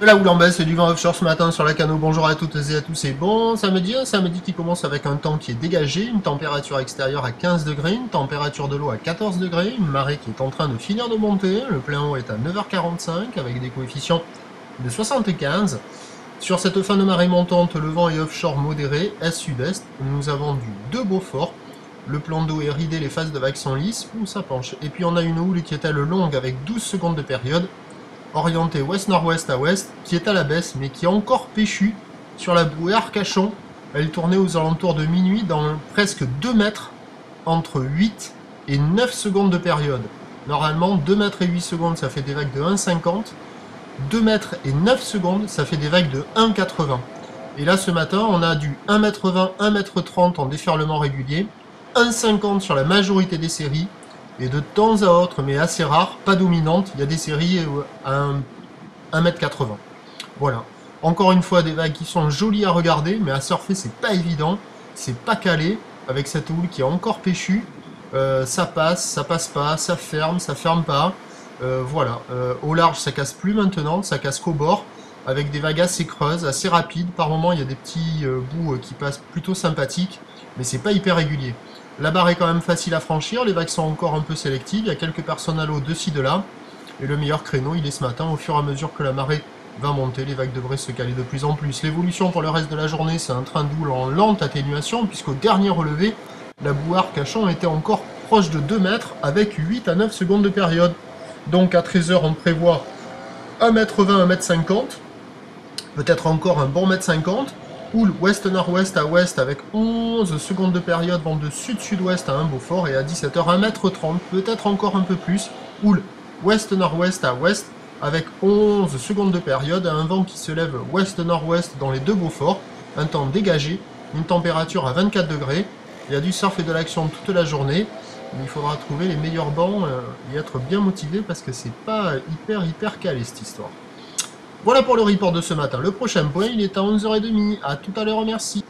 La houle en baisse, c'est du vent offshore ce matin sur la Cano. Bonjour à toutes et à tous, c'est bon samedi, un samedi qui commence avec un temps qui est dégagé, une température extérieure à 15 degrés, une température de l'eau à 14 degrés, une marée qui est en train de finir de monter, le plein eau est à 9h45 avec des coefficients de 75. Sur cette fin de marée montante, le vent est offshore modéré, est-sud-est, nous avons du 2 Beaufort, le plan d'eau est ridé, les phases de vagues sont lisses, ou ça penche. Et puis on a une houle qui est elle longue avec 12 secondes de période, orienté ouest-nord-ouest à ouest, qui est à la baisse, mais qui est encore péchu sur la bouée Arcachon. Elle tournait aux alentours de minuit dans presque 2 mètres, entre 8 et 9 secondes de période. Normalement, 2 mètres et 8 secondes, ça fait des vagues de 1,50. 2 mètres et 9 secondes, ça fait des vagues de 1,80. Et là, ce matin, on a du 1m20, 1m30 en déferlement régulier, 1,50 sur la majorité des séries, et de temps à autre, mais assez rare, pas dominante, il y a des séries à 1m80. Voilà. Encore une fois, des vagues qui sont jolies à regarder, mais à surfer, c'est pas évident, c'est pas calé, avec cette houle qui est encore péchue. Ça passe pas, ça ferme pas. Voilà. Au large, ça casse plus maintenant, ça casse qu'au bord, avec des vagues assez creuses, assez rapides. Par moment, il y a des petits bouts qui passent plutôt sympathiques, mais c'est pas hyper régulier. La barre est quand même facile à franchir, les vagues sont encore un peu sélectives, il y a quelques personnes à l'eau de ci de là, et le meilleur créneau il est ce matin, au fur et à mesure que la marée va monter, les vagues devraient se caler de plus en plus. L'évolution pour le reste de la journée, c'est un train de houle en lente atténuation, puisqu'au dernier relevé, la bouée Arcachon était encore proche de 2 mètres, avec 8 à 9 secondes de période. Donc à 13h, on prévoit 1m20, 1m50, peut-être encore un bon 1m50, houle ouest-nord-ouest à ouest avec 11 secondes de période, vent de sud-sud-ouest à 1 Beaufort, et à 17h 1m30, peut-être encore un peu plus, houle ouest-nord-ouest à ouest avec 11 secondes de période, un vent qui se lève ouest-nord-ouest dans les 2 Beauforts, un temps dégagé, une température à 24 degrés, il y a du surf et de l'action toute la journée, mais il faudra trouver les meilleurs bancs et être bien motivé parce que c'est pas hyper calé cette histoire. Voilà pour le report de ce matin. Le prochain point, il est à 11h30. À tout à l'heure, merci.